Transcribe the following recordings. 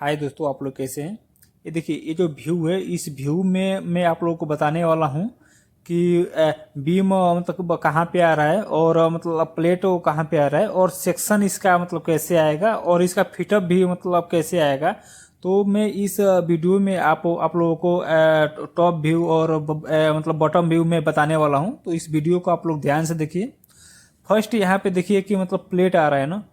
हाय दोस्तों, आप लोग कैसे हैं। ये देखिए, ये जो व्यू है, इस व्यू में मैं आप लोगों को बताने वाला हूँ कि बीम मतलब कहाँ पे आ रहा है और मतलब प्लेट वो कहाँ पे आ रहा है और सेक्शन इसका मतलब कैसे आएगा और इसका फिटअप भी मतलब कैसे आएगा। तो मैं इस वीडियो में आप लोगों को टॉप व्यू और मतलब बॉटम व्यू में बताने वाला हूँ। तो इस वीडियो को आप लोग ध्यान से देखिए। फर्स्ट यहाँ पे देखिए कि मतलब प्लेट आ रहा है ना,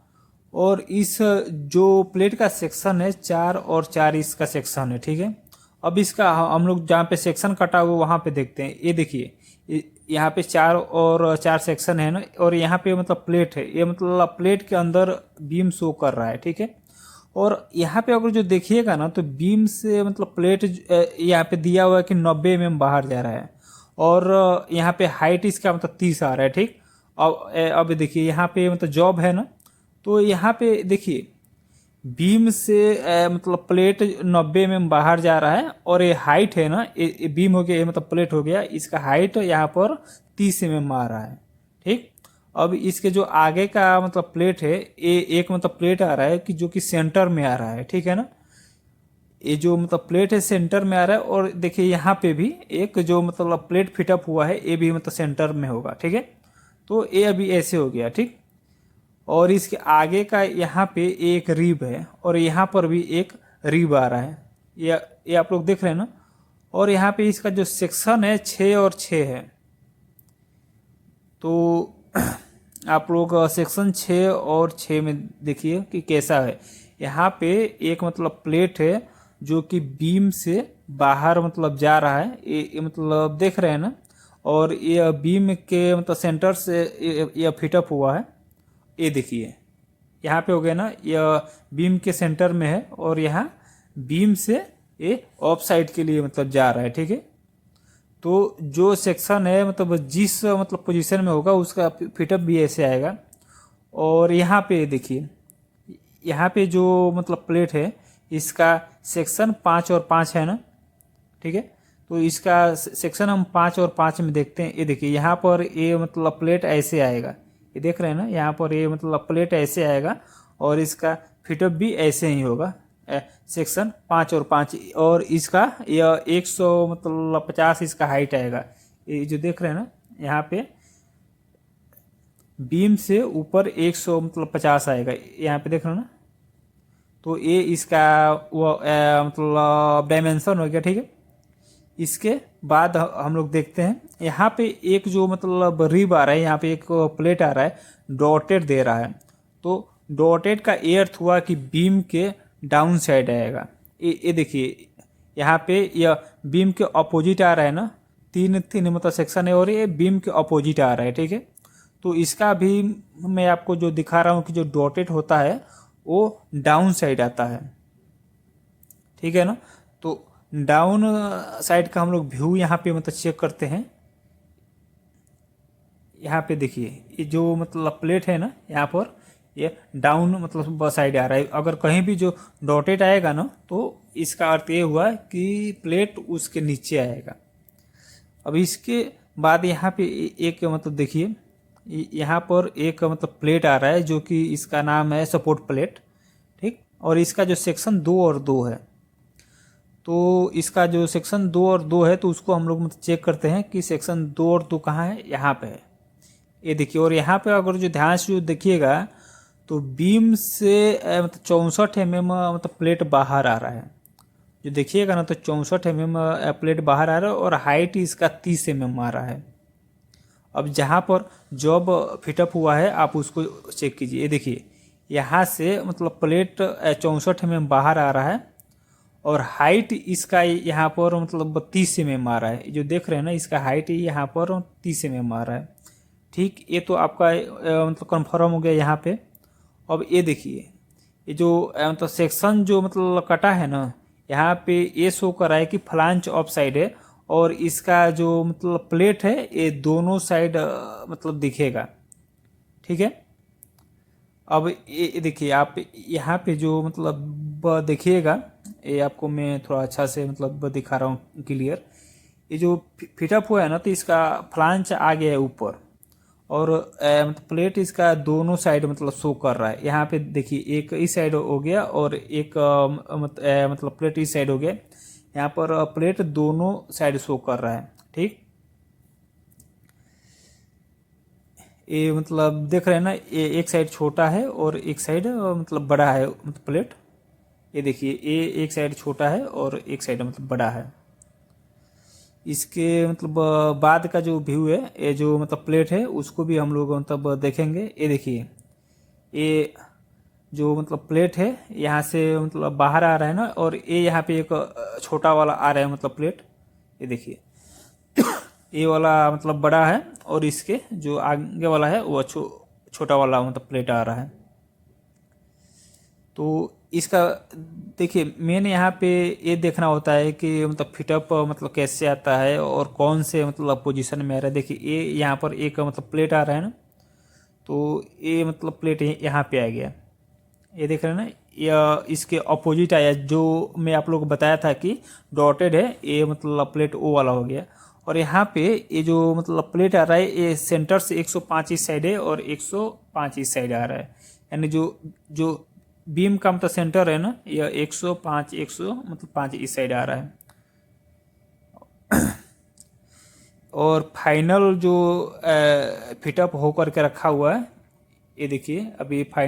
और इस जो प्लेट का सेक्शन है 4 और 4 इसका सेक्शन है, ठीक है। अब इसका हम लोग जहाँ पे सेक्शन कटा हुआ वहाँ पे देखते हैं। ये देखिए, यहाँ पे 4 और 4 सेक्शन है ना, और यहाँ पे मतलब प्लेट है। ये मतलब प्लेट के अंदर बीम शो कर रहा है, ठीक है। और यहाँ पे अगर जो देखिएगा ना, तो बीम से मतलब प्लेट यहाँ पे दिया हुआ है कि 90 mm बाहर जा रहा है, और यहाँ पे हाइट इसका मतलब 30 आ रहा है, ठीक। अब देखिए यहाँ पे मतलब जॉब है ना, तो यहाँ पे देखिए बीम से मतलब प्लेट 90 mm बाहर जा रहा है, और ये हाइट है ना, ये बीम हो गया, ये मतलब प्लेट हो गया, इसका हाइट यहाँ पर 30 mm आ रहा है, ठीक। अब इसके जो आगे का मतलब प्लेट है, ये एक मतलब प्लेट आ रहा है कि जो कि सेंटर में आ रहा है, ठीक है ना। ये जो मतलब प्लेट है सेंटर में आ रहा है, और देखिए यहाँ पे भी एक जो मतलब प्लेट फिटअप हुआ है, ये भी मतलब सेंटर में होगा, ठीक है। तो ये अभी ऐसे हो गया, ठीक। और इसके आगे का यहाँ पे एक रिब है, और यहाँ पर भी एक रिब आ रहा है। ये आप लोग देख रहे हैं ना। और यहाँ पे इसका जो सेक्शन है 6 और 6 है। तो आप लोग सेक्शन 6 और 6 में देखिए कि कैसा है। यहाँ पे एक मतलब प्लेट है जो कि बीम से बाहर मतलब जा रहा है, ये मतलब देख रहे हैं ना। और ये बीम के मतलब सेंटर से ये फिटअप हुआ है। ये देखिए यहाँ पे हो गया ना, यह बीम के सेंटर में है, और यहाँ बीम से ये ऑफ साइड के लिए मतलब जा रहा है, ठीक है। तो जो सेक्शन है मतलब जिस मतलब पोजीशन में होगा उसका फिटअप भी ऐसे आएगा। और यहाँ पे देखिए, यहाँ पे जो मतलब प्लेट है, इसका सेक्शन 5 और 5 है ना, ठीक है। तो इसका सेक्शन हम 5 और 5 में देखते हैं। ये देखिए यहाँ पर ये मतलब प्लेट ऐसे आएगा, ये देख रहे हैं ना। यहाँ पर ये मतलब प्लेट ऐसे आएगा, और इसका फिटअप भी ऐसे ही होगा, सेक्शन 5 और 5। और इसका यह 100 मतलब 50 इसका हाइट आएगा। ये जो देख रहे हैं ना, यहाँ पे बीम से ऊपर 100 मतलब 50 आएगा, यहाँ पे देख रहे हो ना। तो ये इसका वो मतलब डायमेंशन हो गया, ठीक है। इसके बाद हम लोग देखते हैं यहाँ पे एक जो मतलब रिब आ रहा है, यहाँ पे एक प्लेट आ रहा है, डॉटेड दे रहा है। तो डॉटेड का अर्थ हुआ कि बीम के डाउन साइड आएगा। ये देखिए यहाँ पे यह बीम के अपोजिट आ रहा है ना, 3 मतलब सेक्शन है, और ये बीम के अपोजिट आ रहा है, ठीक है। तो इसका भी मैं आपको जो दिखा रहा हूँ कि जो डॉटेड होता है वो डाउन साइड आता है, ठीक है ना। तो डाउन साइड का हम लोग व्यू यहाँ पे मतलब चेक करते हैं। यहाँ पे देखिए ये जो मतलब प्लेट है ना, यहाँ पर ये डाउन मतलब साइड आ रहा है। अगर कहीं भी जो डॉटेड आएगा ना, तो इसका अर्थ ये हुआ कि प्लेट उसके नीचे आएगा। अब इसके बाद यहाँ पे एक मतलब देखिए, यहाँ पर एक मतलब प्लेट आ रहा है जो कि इसका नाम है सपोर्ट प्लेट, ठीक। और इसका जो सेक्शन 2 और 2 है, तो इसका जो सेक्शन 2 और 2 है, तो उसको हम लोग मतलब चेक करते हैं कि सेक्शन 2 और 2 कहाँ है। यहाँ पे है, ये देखिए। और यहाँ पे अगर जो ध्यान से जो देखिएगा, तो बीम से मतलब 64 mm मतलब प्लेट बाहर आ रहा है। जो देखिएगा ना, तो 64 mm प्लेट बाहर आ रहा है, और हाइट इसका 30 mm आ रहा है। अब जहाँ पर जॉब फिटअप हुआ है आप उसको चेक कीजिए। ये देखिए यहाँ से मतलब प्लेट 64 mm बाहर आ रहा है, और हाइट इसका यहाँ पर मतलब 30 mm आ रहा है। जो देख रहे हैं ना, इसका हाइट यहाँ पर 30 mm आ रहा है, ठीक। ये तो आपका मतलब कन्फर्म हो गया यहाँ पे। अब ये देखिए, ये जो मतलब सेक्शन जो मतलब कटा है ना, यहाँ पे ये शो कर रहा है कि फ्लांच ऑफ साइड है, और इसका जो मतलब प्लेट है ये दोनों साइड मतलब दिखेगा, ठीक है। अब ये देखिए, आप यहाँ पे जो मतलब देखिएगा, ये आपको मैं थोड़ा अच्छा से मतलब दिखा रहा हूँ क्लियर। ये जो फिटअप हुआ है ना, तो इसका फ्लांच आ गया है ऊपर, और मतलब प्लेट इसका दोनों साइड मतलब शो कर रहा है। यहाँ पे देखिए एक इस साइड हो गया और एक मतलब प्लेट इस साइड हो गया। यहाँ पर प्लेट दोनों साइड शो कर रहा है। ठीक, ये मतलब देख रहे हैं ना, ये एक साइड छोटा है और एक साइड मतलब बड़ा है मतलब प्लेट। ये देखिए ये एक साइड छोटा है और एक साइड मतलब बड़ा है। इसके मतलब बाद का जो व्यू है, ये जो मतलब प्लेट है उसको भी हम लोग मतलब देखेंगे। ये देखिए ये जो मतलब प्लेट है यहाँ से मतलब बाहर आ रहा है ना, और ये यहाँ पे एक छोटा वाला आ रहा है मतलब प्लेट। ये देखिए ये वाला मतलब बड़ा है और इसके जो आगे वाला है वो छोटा वाला मतलब प्लेट आ रहा है। तो इसका देखिए मेन यहाँ पे ये देखना होता है कि मतलब फिटअप मतलब कैसे आता है और कौन से मतलब पोजीशन में आ रहा है। देखिए ये यहाँ पर एक मतलब प्लेट आ रहा है ना, तो ये मतलब प्लेट यहाँ पे आ गया। ये देख रहे हैं ना, या इसके अपोजिट आया जो मैं आप लोगों को बताया था कि डॉटेड है, ये मतलब प्लेट ओ वाला हो गया। और यहाँ पे ये जो मतलब प्लेट आ रहा है ये सेंटर से 105 इस साइड है और 105 इस साइड आ रहा है। यानी जो जो बीम का मतलब सेंटर है ना, यह 105 100 मतलब 5 इस साइड आ रहा है। और फाइनल जो फिटअप होकर के रखा हुआ है, ये देखिए अभी फाइनल